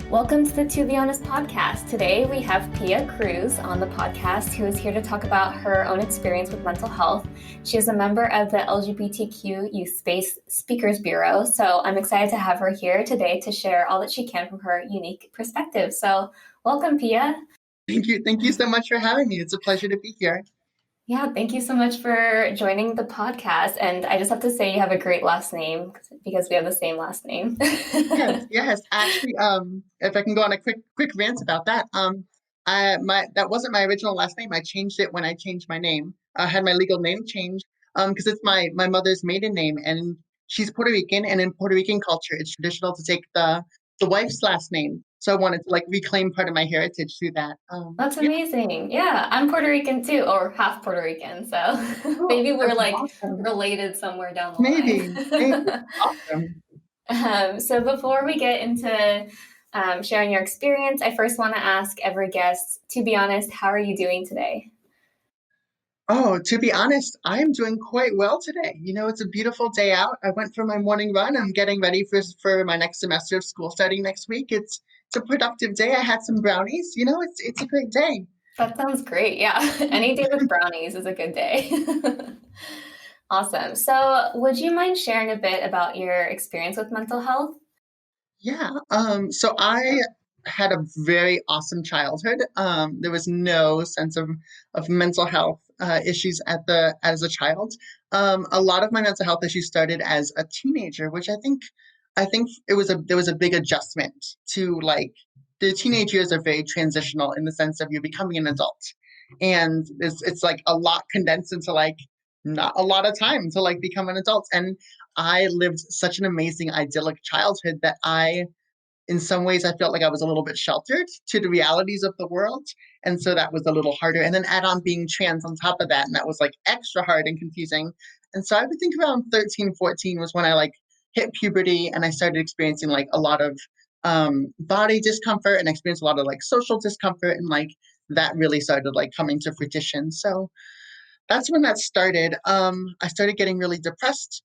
Welcome to Be Honest podcast. Today we have Pia Cruz on the podcast who is here to talk about her own experience with mental health. She is a member of the LGBTQ Youth Space Speakers Bureau, so I'm excited to have her here today to share all that she can from her unique perspective. So welcome, Pia. Thank you. Thank you so much for having me. It's a pleasure to be here. Yeah, thank you so much for joining the podcast. And I just have to say you have a great last name because we have the same last name. Yes. Actually, if I can go on a quick rant about that. That wasn't my original last name. I changed it when I changed my name. I had my legal name changed because it's my mother's maiden name, and she's Puerto Rican, and in Puerto Rican culture, it's traditional to take the wife's last name. So I wanted to reclaim part of my heritage through that. That's amazing. Yeah, I'm Puerto Rican too, or half Puerto Rican. So maybe we're awesome. related somewhere down the Maybe. line. Awesome. So before we get into sharing your experience, I first want to ask every guest, to be honest, how are you doing today? Oh, to be honest, I am doing quite well today. It's a beautiful day out. I went for my morning run. I'm getting ready for my next semester of school starting next week. It's a productive day. I had some brownies. It's a great day. That sounds great. Yeah. Any day with brownies is a good day. Awesome. So would you mind sharing a bit about your experience with mental health? Yeah. So I had a very awesome childhood. There was no sense of mental health issues as a child. A lot of my mental health issues started as a teenager, which I think there was a big adjustment to the teenage years are very transitional in the sense of you're becoming an adult, and it's like a lot condensed into not a lot of time to become an adult. And I lived such an amazing idyllic childhood that in some ways, I felt like I was a little bit sheltered to the realities of the world. And so that was a little harder. And then add on being trans on top of that. And that was extra hard and confusing. And so I would think around 13, 14 was when I hit puberty and I started experiencing a lot of body discomfort and experienced a lot of social discomfort. And that really started coming to fruition. So that's when that started. I started getting really depressed.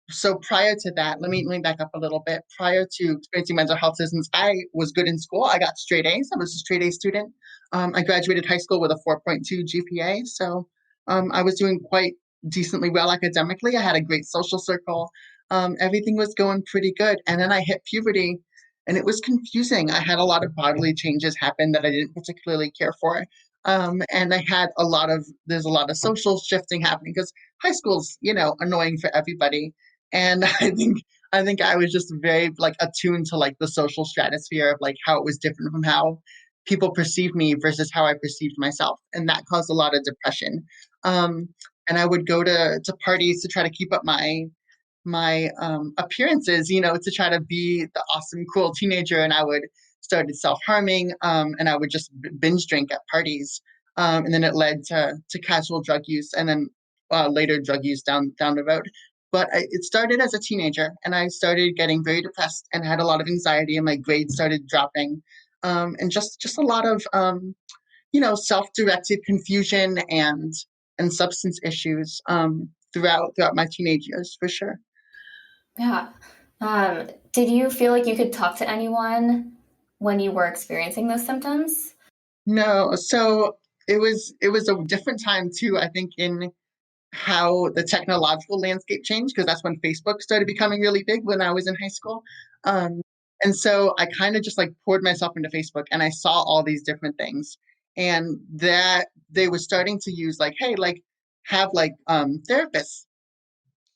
So prior to that, let me back up a little bit. Prior to experiencing mental health symptoms, I was good in school. I got straight A's. I was a straight A student. I graduated high school with a 4.2 GPA. So I was doing quite decently well academically. I had a great social circle. Everything was going pretty good. And then I hit puberty and it was confusing. I had a lot of bodily changes happen that I didn't particularly care for. And there's a lot of social shifting happening because high school's, annoying for everybody. And I think I was just very attuned to the social stratosphere of how it was different from how people perceived me versus how I perceived myself. And that caused a lot of depression. And I would go to parties to try to keep up my appearances, to try to be the awesome, cool teenager. And I would started self-harming, and I would just binge drink at parties. And then it led to casual drug use and then later drug use down the road. But it started as a teenager, and I started getting very depressed and had a lot of anxiety, and my grades started dropping, and just a lot of self-directed confusion and substance issues throughout my teenage years, for sure. Yeah. Did you feel like you could talk to anyone when you were experiencing those symptoms? No, so it was a different time too, I think, in how the technological landscape changed, because that's when Facebook started becoming really big when I was in high school. Um, and so I kind of just poured myself into Facebook and I saw all these different things, and that they were starting to use hey, have therapists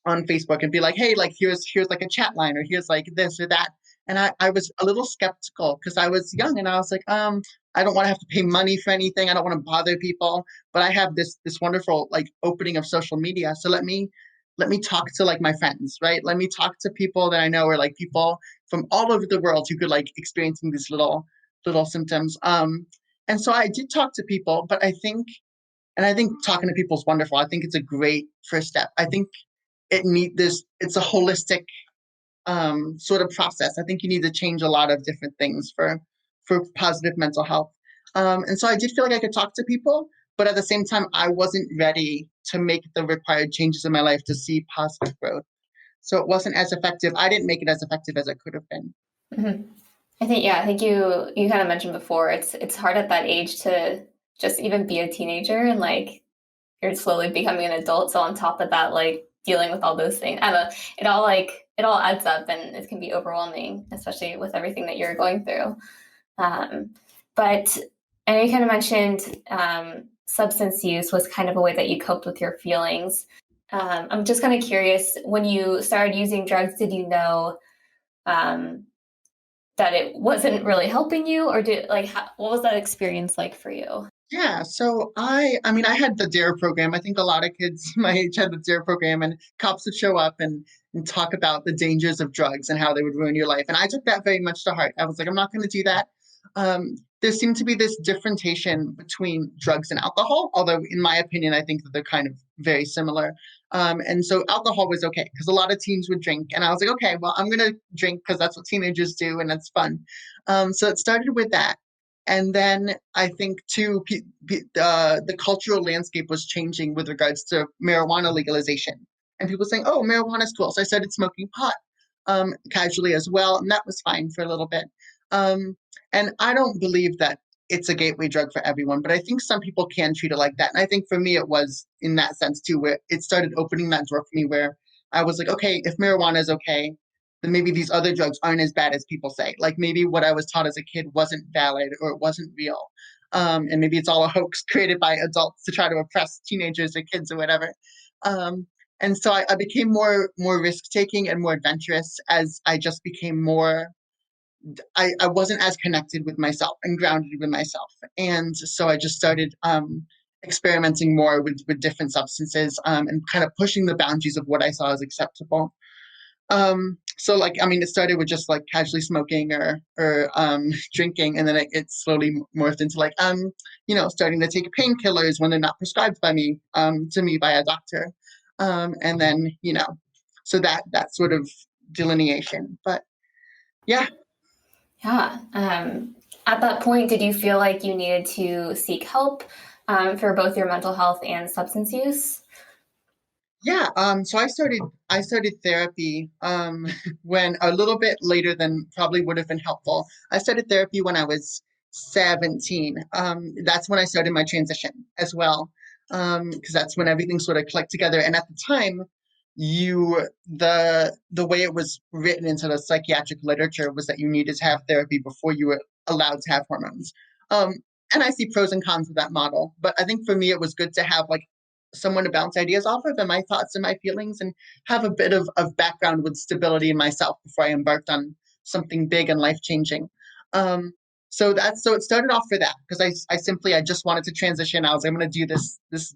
on Facebook and be hey, here's a chat line, or here's this or that. And I was a little skeptical because I was young and I was I don't want to have to pay money for anything. I don't want to bother people, but I have this wonderful opening of social media. So let me talk to my friends, right? Let me talk to people that I know are people from all over the world who could experiencing these little symptoms. And so I did talk to people, but I think talking to people is wonderful. I think it's a great first step. I think it's a holistic sort of process. I think you need to change a lot of different things for positive mental health. And so I did feel like I could talk to people, but at the same time, I wasn't ready to make the required changes in my life to see positive growth. So it wasn't as effective. I didn't make it as effective as it could have been. Mm-hmm. I think you kind of mentioned before, it's hard at that age to just even be a teenager and like you're slowly becoming an adult. So on top of that, like dealing with all those things, I don't know, it all adds up and it can be overwhelming, especially with everything that you're going through. Um, but I know you kind of mentioned substance use was kind of a way that you coped with your feelings. I'm just kind of curious, when you started using drugs, did you know um, that it wasn't really helping you, or what was that experience like for you? Yeah, so I mean, I had the DARE program. I think a lot of kids my age had the DARE program, and cops would show up and talk about the dangers of drugs and how they would ruin your life. And I took that very much to heart. I was like, I'm not going to do that. There seemed to be this differentiation between drugs and alcohol, although in my opinion, I think that they're kind of very similar. And so alcohol was okay because a lot of teens would drink, and I was like, okay, well, I'm going to drink because that's what teenagers do, and that's fun. So it started with that. And then I think too, the cultural landscape was changing with regards to marijuana legalization, and people saying, "Oh, marijuana is cool." So I started smoking pot casually as well, and that was fine for a little bit. And I don't believe that it's a gateway drug for everyone, but I think some people can treat it like that. And I think for me, it was in that sense too, where it started opening that door for me, where I was like, okay, if marijuana is okay, then maybe these other drugs aren't as bad as people say. Like maybe what I was taught as a kid wasn't valid or it wasn't real. And maybe it's all a hoax created by adults to try to oppress teenagers or kids or whatever. Um, and so I became more risk taking and more adventurous as I just became more. I wasn't as connected with myself and grounded with myself, and so I just started experimenting more with different substances and kind of pushing the boundaries of what I saw as acceptable. So like I mean, it started with just like casually smoking or drinking, and then it slowly morphed into like starting to take painkillers when they're not prescribed by me to me by a doctor, and then so that sort of delineation. But yeah. Yeah. At that point, did you feel like you needed to seek help for both your mental health and substance use? Yeah, so I started therapy when a little bit later than probably would have been helpful. I started therapy when I was 17. That's when I started my transition as well. Because that's when everything sort of clicked together. And at the time, the way it was written into the psychiatric literature was that you needed to have therapy before you were allowed to have hormones. Um, and I see pros and cons of that model, but I think for me it was good to have like someone to bounce ideas off of and my thoughts and my feelings and have a bit of background with stability in myself before I embarked on something big and life changing. Um, so it started off for that because I just wanted to transition. I was like, I'm going to do this this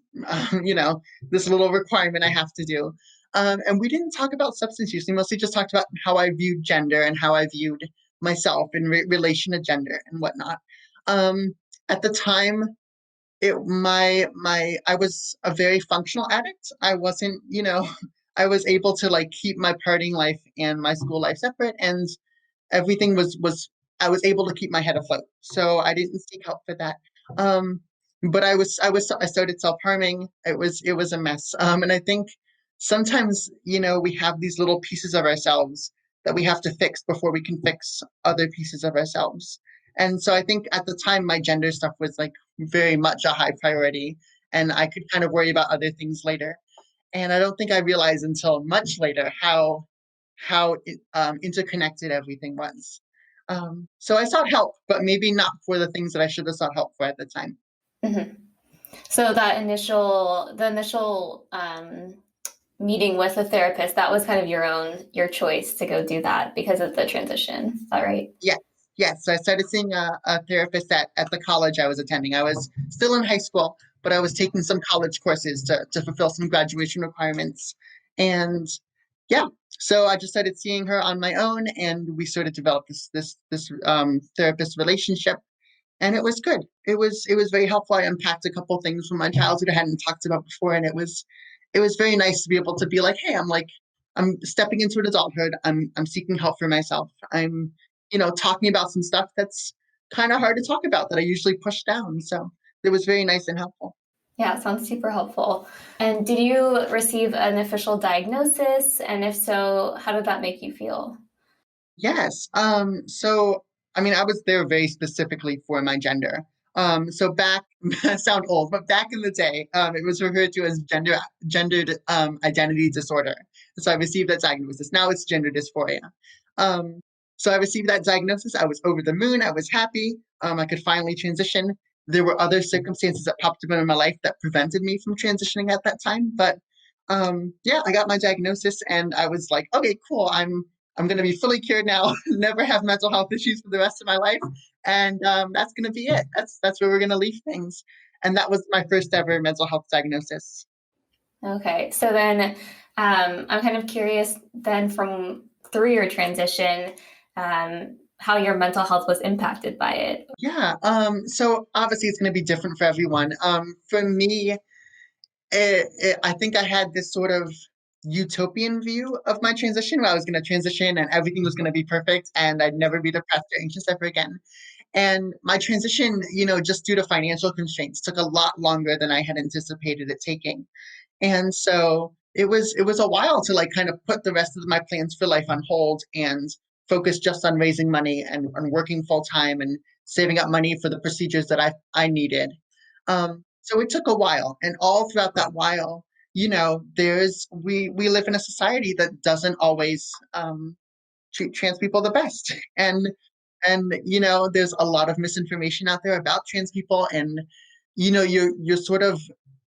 little requirement I have to do. And we didn't talk about substance use. We mostly just talked about how I viewed gender and how I viewed myself in relation to gender and whatnot. Um, at the time, it my I was a very functional addict. I wasn't, I was able to like keep my partying life and my school life separate, and everything was I was able to keep my head afloat. So I didn't seek help for that. Um, but I started self-harming. It was a mess. And I think sometimes, we have these little pieces of ourselves that we have to fix before we can fix other pieces of ourselves. And so I think at the time my gender stuff was like very much a high priority and I could kind of worry about other things later. And I don't think I realized until much later how interconnected everything was. So I sought help, but maybe not for the things that I should have sought help for at the time. Mm-hmm. So the initial meeting with a therapist, that was kind of your choice to go do that because of the transition. Is that right? Yes, yes. So I started seeing a therapist at the college I was attending. I was still in high school, but I was taking some college courses to fulfill some graduation requirements. And yeah, so I just started seeing her on my own, and we sort of developed this therapist relationship, and it was good. It was very helpful. I unpacked a couple things from my childhood I hadn't talked about before, and it was very nice to be able to be like, hey, I'm stepping into adulthood. I'm seeking help for myself. I'm talking about some stuff that's kind of hard to talk about that I usually push down. So it was very nice and helpful. Yeah, it sounds super helpful. And did you receive an official diagnosis? And if so, how did that make you feel? Yes. So I mean, I was there very specifically for my gender. So back, I sound old, but back in the day, it was referred to as gendered identity disorder. So I received that diagnosis. Now it's gender dysphoria. Um, so I received that diagnosis. I was over the moon. I was happy. I could finally transition. There were other circumstances that popped up in my life that prevented me from transitioning at that time. But yeah, I got my diagnosis, and I was like, okay, cool. I'm going to be fully cured now, never have mental health issues for the rest of my life, and that's going to be it. That's where we're going to leave things. And that was my first ever mental health diagnosis. Okay. So then I'm kind of curious then from through your transition, how your mental health was impacted by it. Yeah. So obviously it's going to be different for everyone. For me, I think I had this sort of utopian view of my transition where I was going to transition and everything was going to be perfect and I'd never be depressed or anxious ever again. And my transition, just due to financial constraints, took a lot longer than I had anticipated it taking. And so it was a while to like kind of put the rest of my plans for life on hold and focus just on raising money and working full time and saving up money for the procedures that I needed. So it took a while, and all throughout that while, there's we live in a society that doesn't always treat trans people the best, and there's a lot of misinformation out there about trans people, and you're sort of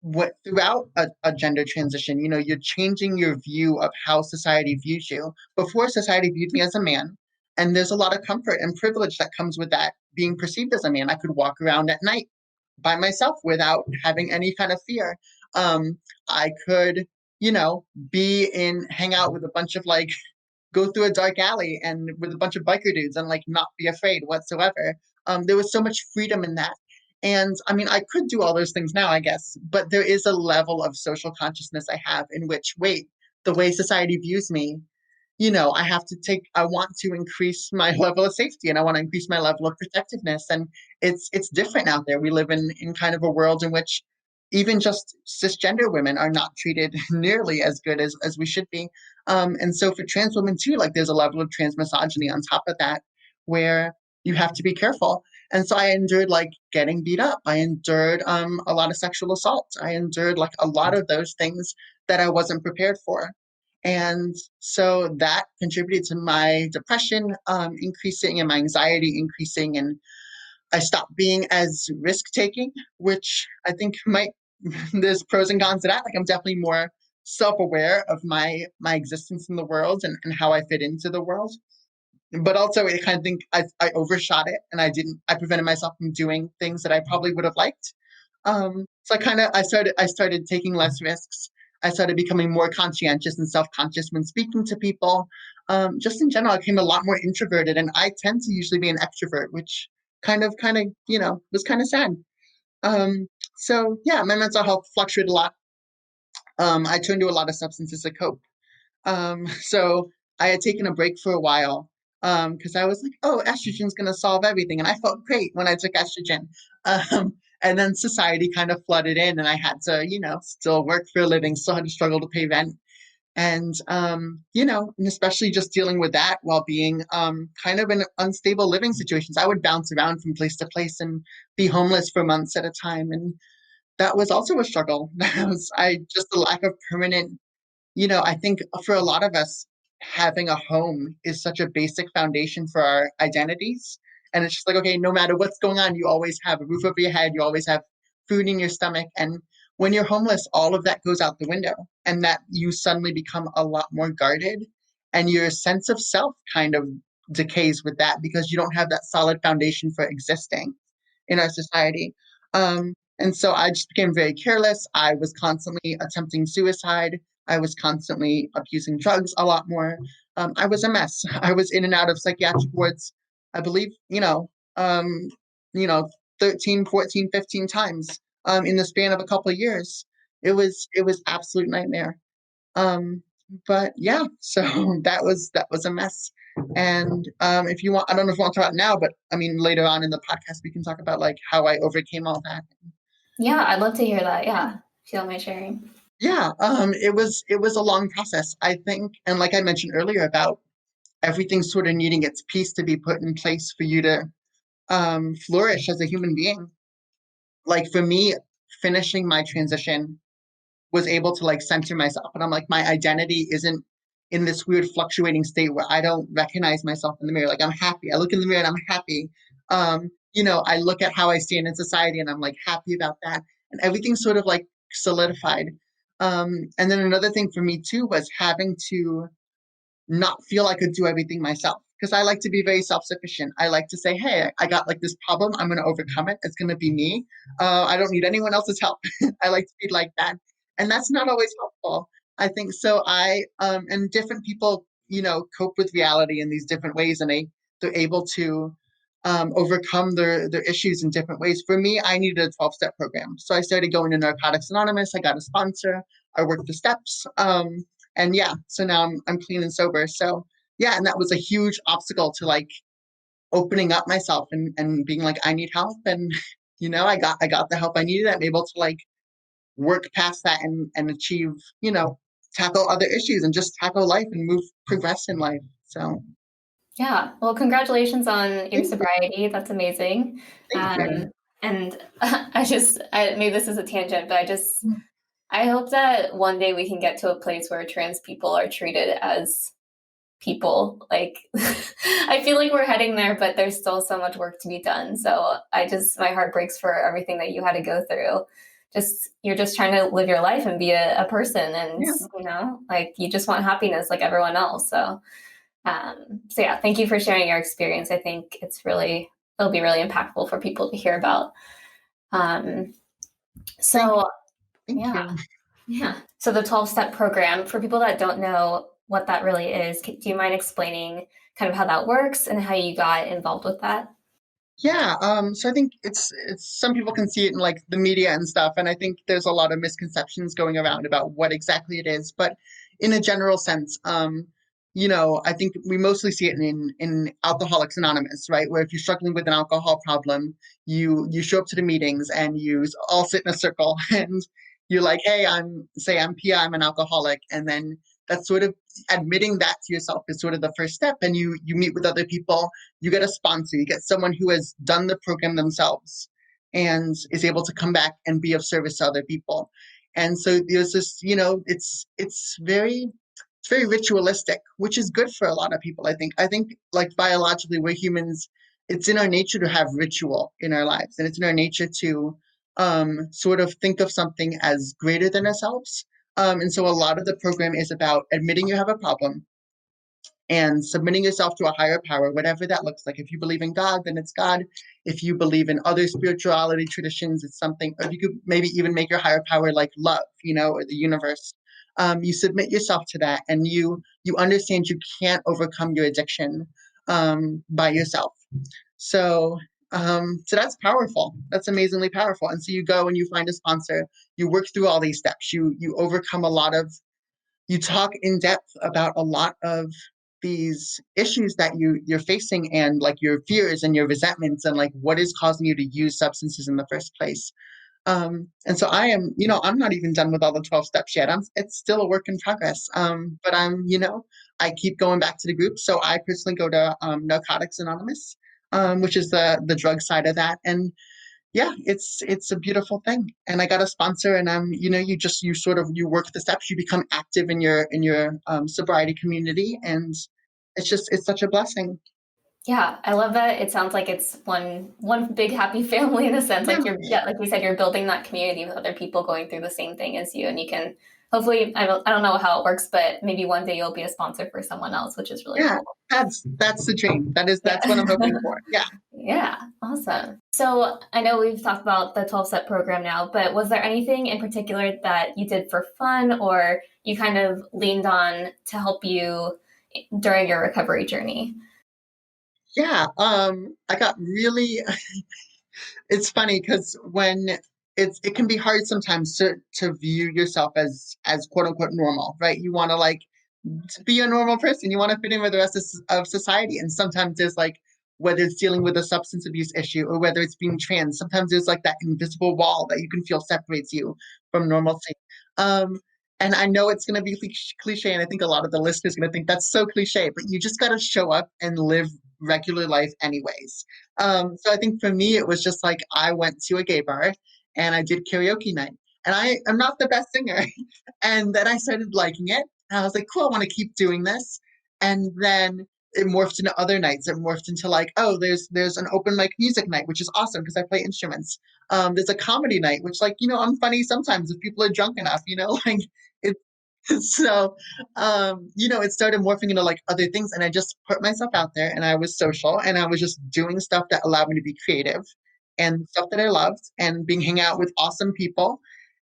what throughout a gender transition, you're changing your view of how society views you. Before, society viewed me as a man, and there's a lot of comfort and privilege that comes with that being perceived as a man. I could walk around at night by myself without having any kind of fear. I could, be hang out with a bunch of like go through a dark alley and with a bunch of biker dudes and like not be afraid whatsoever. There was so much freedom in that. And I mean, I could do all those things now, I guess, but there is a level of social consciousness I have in which, wait, the way society views me, I want to increase my level of safety and I want to increase my level of protectiveness. And it's different out there. We live in kind of a world in which even just cisgender women are not treated nearly as good as we should be. And so for trans women too, like there's a level of trans misogyny on top of that where you have to be careful. And so I endured like getting beat up. I endured a lot of sexual assault. I endured like a lot of those things that I wasn't prepared for. And so that contributed to my depression increasing and my anxiety increasing. And I stopped being as risk taking, which I think might, there's pros and cons to that. Like I'm definitely more self-aware of my existence in the world and how I fit into the world. But also I kind of think I overshot it and I prevented myself from doing things that I probably would have liked. So I started taking less risks. I started becoming more conscientious and self-conscious when speaking to people. Just in general, I became a lot more introverted, and I tend to usually be an extrovert, which kind of, was kind of sad. Um, so yeah, my mental health fluctuated a lot. I turned to a lot of substances to cope. So I had taken a break for a while because I was like, oh, estrogen's going to solve everything. And I felt great when I took estrogen. And then society kind of flooded in, and I had to, still work for a living, still had to struggle to pay rent. And, and especially just dealing with that while being kind of in unstable living situations. I would bounce around from place to place and be homeless for months at a time. And that was also a struggle. Just the lack of permanent, I think for a lot of us, having a home is such a basic foundation for our identities. And it's just like, okay, no matter what's going on, you always have a roof over your head, you always have food in your stomach. And when you're homeless, all of that goes out the window, and that you suddenly become a lot more guarded. And your sense of self kind of decays with that because you don't have that solid foundation for existing in our society. And so I just became very careless. I was constantly attempting suicide. I was constantly abusing drugs a lot more. I was a mess. I was in and out of psychiatric wards, I believe, you know, 13, 14, 15 times in the span of a couple of years. It was absolute nightmare. Um, but yeah, so that was a mess. And if you want, I don't know if you want to talk about it now, but I mean later on in the podcast we can talk about like how I overcame all that. Yeah, I'd love to hear that. Yeah, if you don't mind sharing. Yeah, it was a long process, I think, and like I mentioned earlier about everything's sort of needing its piece to be put in place for you to flourish as a human being. Like for me, finishing my transition was able to like center myself. And I'm like, my identity isn't in this weird fluctuating state where I don't recognize myself in the mirror. Like I'm happy. I look in the mirror and I'm happy. I look at how I stand in society and I'm like happy about that. And everything sort of like solidified. And then another thing for me too was having to not feel I could do everything myself. Because I like to be very self sufficient. I like to say, hey, I got like this problem. I'm going to overcome it. It's going to be me. I don't need anyone else's help. I like to be like that. And that's not always helpful. I think so. And different people, cope with reality in these different ways and they're able to overcome their issues in different ways. For me, I needed a 12-step program. So I started going to Narcotics Anonymous. I got a sponsor. I worked the steps. And yeah, so now I'm clean and sober. So yeah, and that was a huge obstacle to like opening up myself and being like, I need help. And I got the help I needed. I'm able to like work past that and achieve, tackle other issues and just tackle life and progress in life. So Yeah. Well, congratulations on your thank you. sobriety. That's amazing. Thank you. And maybe this is a tangent, but I hope that one day we can get to a place where trans people are treated as people. Like, I feel like we're heading there, but there's still so much work to be done. So my heart breaks for everything that you had to go through. You're just trying to live your life and be a person. And, Yeah. like you just want happiness like everyone else. So yeah, thank you for sharing your experience. I think it'll be really impactful for people to hear about. So Thank yeah, you. yeah. So the 12-step program, for people that don't know what that really is, do you mind explaining kind of how that works and how you got involved with that? Yeah, so I think it's some people can see it in like the media and stuff, and I think there's a lot of misconceptions going around about what exactly it is. But in a general sense, I think we mostly see it in Alcoholics Anonymous, right? Where if you're struggling with an alcohol problem, you show up to the meetings and you all sit in a circle and you're like, hey, I'm Pia, I'm an alcoholic, and then that's sort of admitting that to yourself is sort of the first step, and you meet with other people, you get a sponsor, you get someone who has done the program themselves and is able to come back and be of service to other people. And so there's this, it's very ritualistic, which is good for a lot of people. I think like biologically we're humans, it's in our nature to have ritual in our lives, and it's in our nature to sort of think of something as greater than ourselves. And so a lot of the program is about admitting you have a problem and submitting yourself to a higher power, whatever that looks like. If you believe in God, then it's God. If you believe in other spirituality traditions, it's something, or you could maybe even make your higher power like love, or the universe. You submit yourself to that, and you understand you can't overcome your addiction by yourself. So so that's powerful. That's amazingly powerful. And so you go and you find a sponsor. You work through all these steps. You overcome a lot of you talk in depth about a lot of these issues that you're facing, and like your fears and your resentments and like what is causing you to use substances in the first place. And so I'm not even done with all the 12 steps yet. It's still a work in progress. But I keep going back to the group. So I personally go to Narcotics Anonymous, which is the drug side of that. And yeah, it's a beautiful thing. And I got a sponsor, and you work the steps, you become active in your sobriety community, and it's such a blessing. Yeah, I love that. It sounds like it's one big happy family in a sense. Yeah, Like like you said, you're building that community with other people going through the same thing as you, and you can hopefully. I don't know how it works, but maybe one day you'll be a sponsor for someone else, which is really yeah, cool. that's the dream. That's what I'm Yeah. hoping for. Yeah. Yeah, awesome. So I know we've talked about the 12-step program now, but was there anything in particular that you did for fun or you kind of leaned on to help you during your recovery journey? Yeah, I got really it's funny because when it can be hard sometimes to view yourself as quote unquote normal, right? You want to like to be a normal person. You want to fit in with the rest of society. And sometimes there's like, whether it's dealing with a substance abuse issue or whether it's being trans, sometimes there's like that invisible wall that you can feel separates you from normalcy. Um, And I know it's going to be cliche, and I think a lot of the listeners are going to think that's so cliche, but you just got to show up and live regular life anyways. So I think for me, it was just like I went to a gay bar and I did karaoke night. And I am not the best singer. And then I started liking it. And I was like, cool, I want to keep doing this. And then it morphed into other nights. It morphed into like, oh, there's an open mic music night, which is awesome because I play instruments. There's a comedy night, which like, I'm funny sometimes if people are drunk enough, like it, so, it started morphing into like other things, and I just put myself out there, and I was social, and I was just doing stuff that allowed me to be creative, and stuff that I loved, and being hang out with awesome people,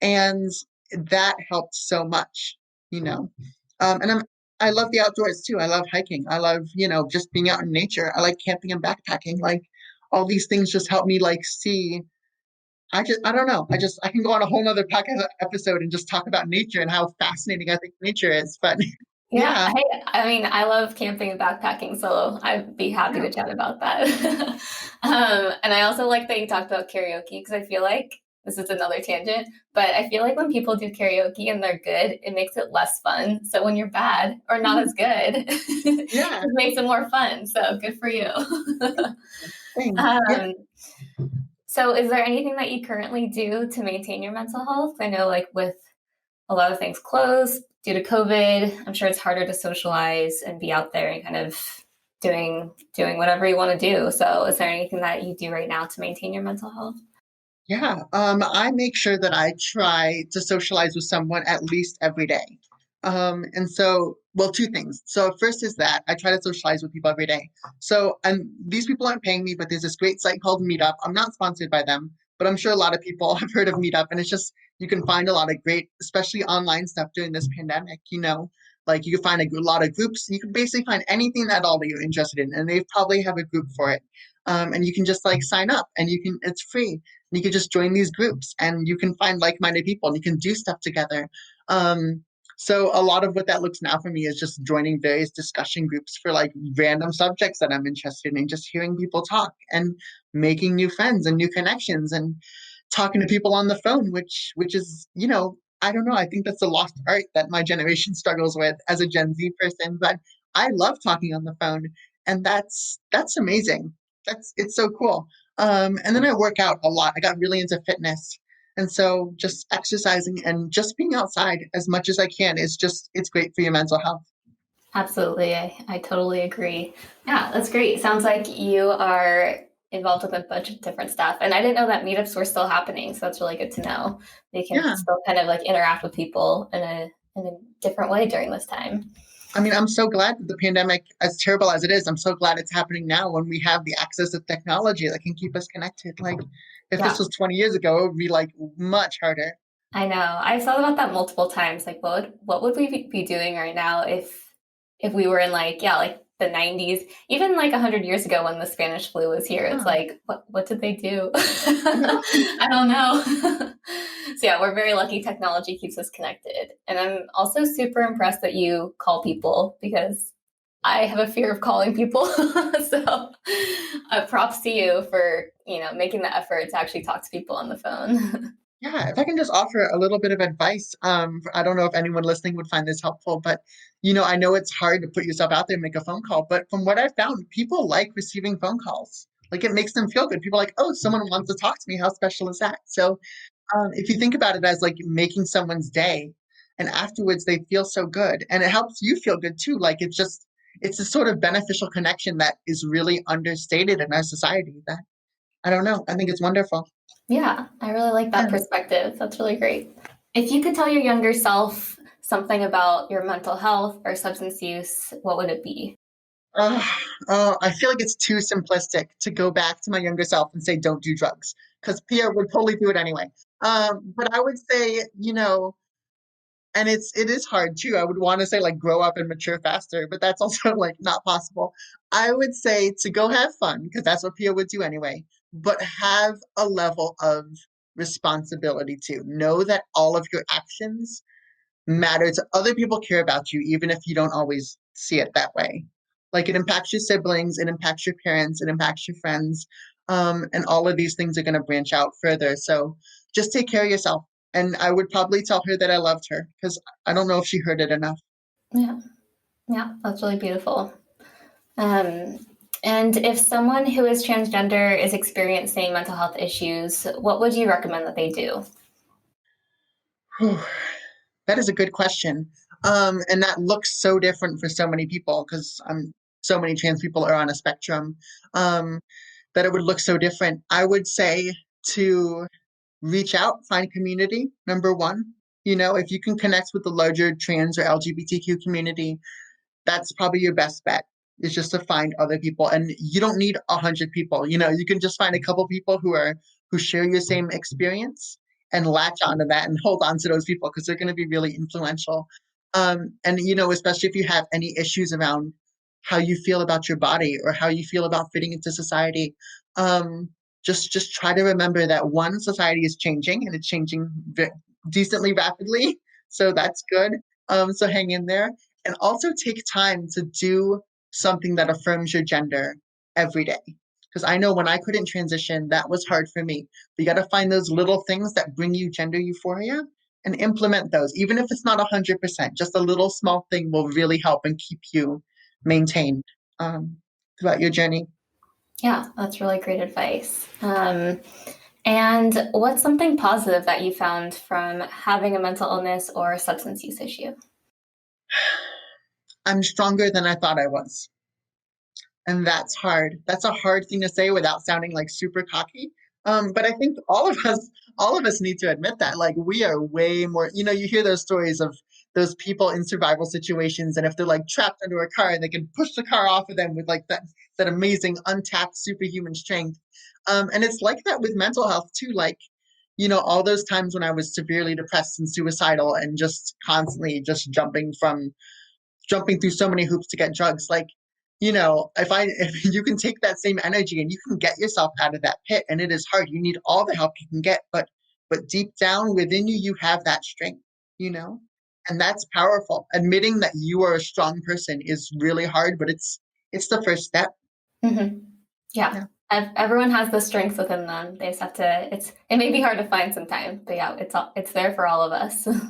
and that helped so much, you know. And I love the outdoors too. I love hiking. I love, just being out in nature. I like camping and backpacking. Like all these things just help me like see I don't know. I can go on a whole nother podcast episode and just talk about nature and how fascinating I think nature is. But Yeah, yeah, hey, I mean, I love camping and backpacking, so I'd be happy yeah, to chat about that. And I also like that you talked about karaoke because I feel like this is another tangent, but I feel like when people do karaoke and they're good, it makes it less fun. So when you're bad or not as good, yeah, it makes it more fun. So good for you. thanks. Yeah. um, so is there anything that you currently do to maintain your mental health? I know, like with a lot of things closed due to COVID. I'm sure it's harder to socialize and be out there and kind of doing whatever you want to do. So is there anything that you do right now to maintain your mental health? Yeah, I make sure that I try to socialize with someone at least every day. And so, well, two things. So first is that I try to socialize with people every day. So, and these people aren't paying me, but there's this great site called Meetup. I'm not sponsored by them, but I'm sure a lot of people have heard of Meetup, and it's just you can find a lot of great, especially online stuff during this pandemic. Like you can find a lot of groups. You can basically find anything at all that you're interested in, and they probably have a group for it. And you can just like sign up, and it's free. You can just join these groups and you can find like-minded people and you can do stuff together. Um, so a lot of what that looks now for me is just joining various discussion groups for like random subjects that I'm interested in and just hearing people talk and making new friends and new connections and talking to people on the phone, which is, I don't know, I think that's a lost art that my generation struggles with as a Gen Z person, but I love talking on the phone, and that's amazing. It's so cool. And then I work out a lot. I got really into fitness. And so just exercising and just being outside as much as I can it's great for your mental health. Absolutely. I totally agree. Yeah, that's great. Sounds like you are involved with a bunch of different stuff. And I didn't know that meetups were still happening. So that's really good to know. They can Yeah. still kind of like interact with people in a different way during this time. I mean, I'm so glad that the pandemic, as terrible as it is, I'm so glad it's happening now when we have the access to technology that can keep us connected. Like, if Yeah. this was 20 years ago, it would be like much harder. I know. I've thought about that multiple times. Like, what would we be doing right now if we were in like the 90s, even like 100 years ago when the Spanish flu was here? It's Yeah. like, what did they do? Yeah. I don't know. So yeah, we're very lucky. Technology keeps us connected, and I'm also super impressed that you call people because I have a fear of calling people. So props to you for making the effort to actually talk to people on the phone. Yeah, if I can just offer a little bit of advice, I don't know if anyone listening would find this helpful, but I know it's hard to put yourself out there and make a phone call, but from what I've found, people like receiving phone calls. Like it makes them feel good. People are like, oh, someone wants to talk to me. How special is that? So if you think about it as like making someone's day, and afterwards they feel so good, and it helps you feel good too. Like it's a sort of beneficial connection that is really understated in our society. That I don't know. I think it's wonderful. Yeah, I really like that Yeah. perspective. That's really great. If you could tell your younger self something about your mental health or substance use, what would it be? Uh, I feel like it's too simplistic to go back to my younger self and say, don't do drugs, because Pia would totally do it anyway. But I would say, and it is hard too. I would want to say like grow up and mature faster, but that's also like not possible. I would say to go have fun, because that's what Pia would do anyway, but have a level of responsibility too. Know that all of your actions matter to other people care about you, even if you don't always see it that way. Like it impacts your siblings, it impacts your parents, it impacts your friends. And all of these things are going to branch out further. So just take care of yourself And I would probably tell her that I loved her because I don't know if she heard it enough. Yeah. Yeah. That's really beautiful. Um, and if someone who is transgender is experiencing mental health issues, what would you recommend that they do? Whew. That is a good question. And that looks so different for so many people because so many trans people are on a spectrum, um, that it would look so different. I would say to reach out, find community, number one. If you can connect with the larger trans or LGBTQ community, that's probably your best bet, is just to find other people. And you don't need 100 people. You can just find a couple people who share your same experience and latch onto that and hold on to those people because they're going to be really influential. And especially if you have any issues around how you feel about your body or how you feel about fitting into society, just try to remember that one, society is changing and it's changing decently rapidly, so that's good. So hang in there, and also take time to do something that affirms your gender every day. Because I know when I couldn't transition, that was hard for me. But you got to find those little things that bring you gender euphoria and implement those. Even if it's not 100%, just a little small thing will really help and keep you maintained throughout your journey. Yeah, that's really great advice. And what's something positive that you found from having a mental illness or substance use issue? I'm stronger than I thought I was. And that's hard. That's a hard thing to say without sounding like super cocky. But I think all of us need to admit that. Like we are way more, you hear those stories of those people in survival situations, and if they're like trapped under a car and they can push the car off of them with like that amazing untapped superhuman strength. And it's like that with mental health too. Like, all those times when I was severely depressed and suicidal and just constantly just jumping through so many hoops to get drugs, like, if you can take that same energy and you can get yourself out of that pit, and it is hard, you need all the help you can get, but deep down within you, you have that strength, you know and that's powerful. Admitting that you are a strong person is really hard, but it's the first step. Mm-hmm. Yeah. Yeah. Everyone has the strengths within them. They just have to. It may be hard to find sometimes, but yeah, it's there for all of us. And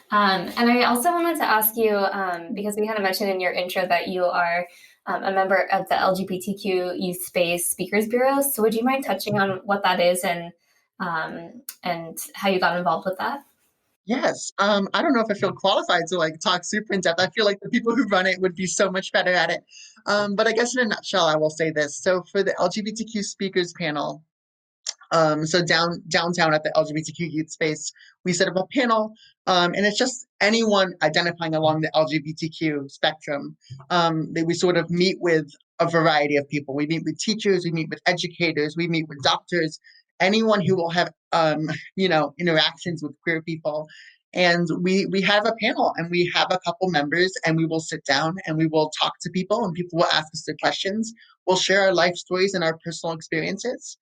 I also wanted to ask you, because we kind of mentioned in your intro that you are a member of the LGBTQ Youth Space Speakers Bureau. So would you mind touching on what that is and how you got involved with that? Yes. I don't know if I feel qualified to like talk super in depth. I feel like the people who run it would be so much better at it. But I guess in a nutshell, I will say this. So for the LGBTQ speakers panel, so downtown at the LGBTQ youth space, we set up a panel, and it's just anyone identifying along the LGBTQ spectrum. That we sort of meet with a variety of people. We meet with teachers, we meet with educators, we meet with doctors, anyone who will have interactions with queer people. And we have a panel and we have a couple members, and we will sit down and we will talk to people, and people will ask us their questions. We'll share our life stories and our personal experiences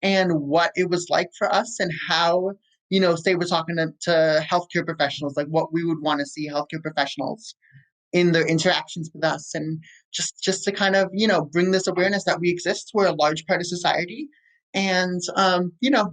and what it was like for us, and how, say we're talking to healthcare professionals, like what we would want to see healthcare professionals in their interactions with us, and just to kind of, bring this awareness that we exist. We're a large part of society. And,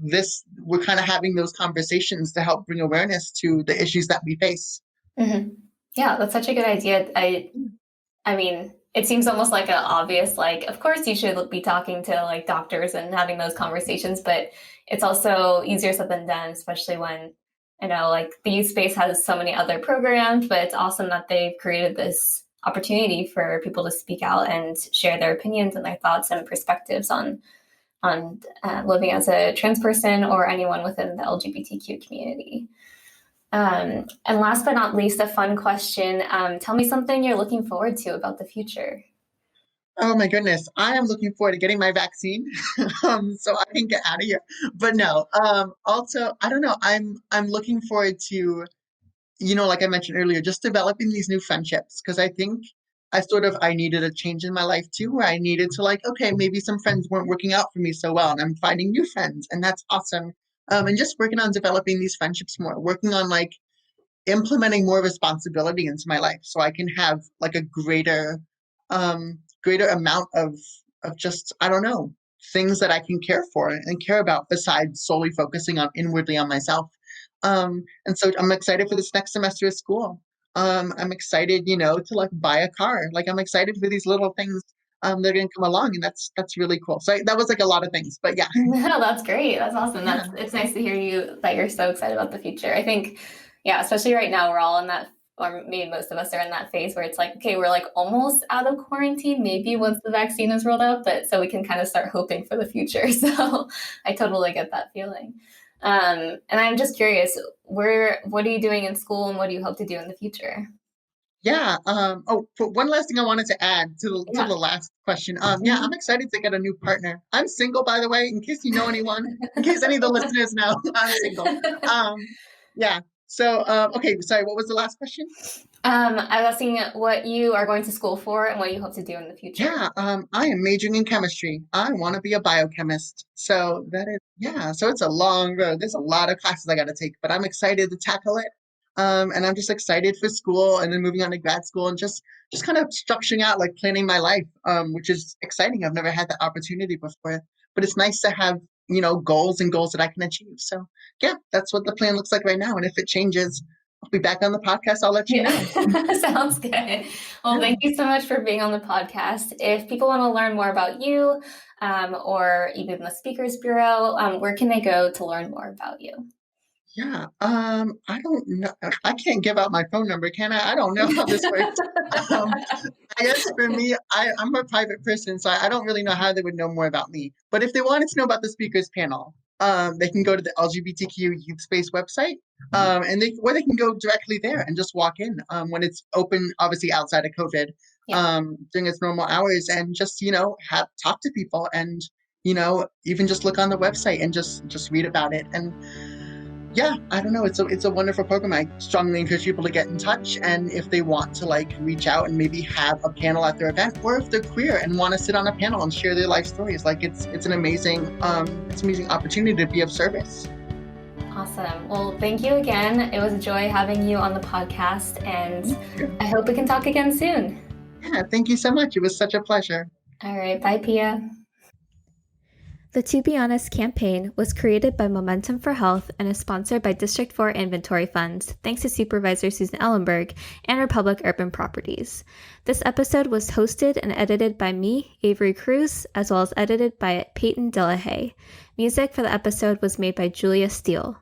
this, we're kind of having those conversations to help bring awareness to the issues that we face. Mm-hmm. Yeah, that's such a good idea. I mean, it seems almost like an obvious, like, of course you should be talking to like doctors and having those conversations, but it's also easier said than done, especially when, like the youth space has so many other programs, but it's awesome that they've created this opportunity for people to speak out and share their opinions and their thoughts and perspectives on living as a trans person or anyone within the LGBTQ community. And last but not least, a fun question. Tell me something you're looking forward to about the future. Oh my goodness, I am looking forward to getting my vaccine, so I can get out of here. But no, also, I don't know. I'm looking forward to, like I mentioned earlier, just developing these new friendships, because I think I needed a change in my life too, where I needed to, like, okay, maybe some friends weren't working out for me so well, and I'm finding new friends, and that's awesome. And just working on developing these friendships more, working on like implementing more responsibility into my life so I can have like a greater amount of just, I don't know, things that I can care for and care about besides solely focusing on inwardly on myself. And so I'm excited for this next semester of school. I'm excited, to like buy a car. Like I'm excited for these little things that are going to come along, and that's really cool. So that was like a lot of things, but yeah, No, that's great. That's awesome. yeah, It's nice to hear that you're so excited about the future. I think, yeah, especially right now, we're all in that, or maybe most of us are in that phase where it's like, okay, we're like almost out of quarantine, maybe once the vaccine is rolled out, but so we can kind of start hoping for the future. So I totally get that feeling. And I'm just curious, what are you doing in school and what do you hope to do in the future? yeah. For one last thing I wanted to add to Yeah. the last question. Yeah, Mhm. I'm excited to get a new partner. I'm single, by the way, in case you know anyone, in case any of the listeners know, I'm single. Um, yeah. So, okay, sorry, what was the last question? I was asking what you are going to school for and what you hope to do in the future. Yeah, I am majoring in chemistry. I want to be a biochemist. So that is, yeah, so it's a long road. There's a lot of classes I got to take, but I'm excited to tackle it. And I'm just excited for school and then moving on to grad school and just kind of structuring out, like planning my life, which is exciting. I've never had that opportunity before, but it's nice to have, goals and goals that I can achieve. So yeah, that's what the plan looks like right now. And if it changes, I'll be back on the podcast. I'll let you Yeah, know. sounds good. Well, Yeah. thank you so much for being on the podcast. If people want to learn more about you, or even the Speakers Bureau, where can they go to learn more about you? Yeah, I don't know. I can't give out my phone number, can I? I don't know how this works. Um, I guess for me, I'm a private person, so I don't really know how they would know more about me. But if they wanted to know about the speakers panel, they can go to the LGBTQ Youth Space website, and they can go directly there and just walk in when it's open, obviously outside of COVID, Yeah. during its normal hours, and just have talk to people and even just look on the website and just read about it. And yeah, I don't know. It's a wonderful program. I strongly encourage people to get in touch, and if they want to like reach out and maybe have a panel at their event, or if they're queer and want to sit on a panel and share their life stories, like it's an amazing opportunity to be of service. Awesome. Well, thank you again. It was a joy having you on the podcast, and I hope we can talk again soon. Yeah, thank you so much. It was such a pleasure. All right. Bye, Pia. The To Be Honest campaign was created by Momentum for Health and is sponsored by District 4 Inventory Funds, thanks to Supervisor Susan Ellenberg and Republic Urban Properties. This episode was hosted and edited by me, Avery Cruz, as well as edited by Peyton Dillehay. Music for the episode was made by Julia Steele.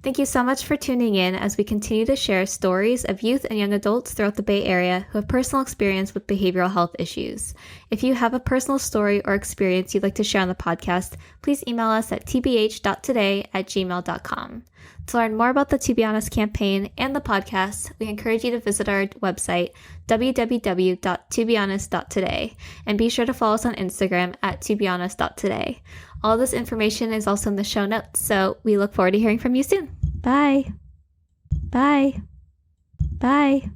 Thank you so much for tuning in as we continue to share stories of youth and young adults throughout the Bay Area who have personal experience with behavioral health issues. If you have a personal story or experience you'd like to share on the podcast, please email us at tbh.today@gmail.com. To learn more about the To Be Honest campaign and the podcast, we encourage you to visit our website, www.tobehonest.today, and be sure to follow us on Instagram at tobehonest.today. All this information is also in the show notes, so we look forward to hearing from you soon. Bye. Bye. Bye.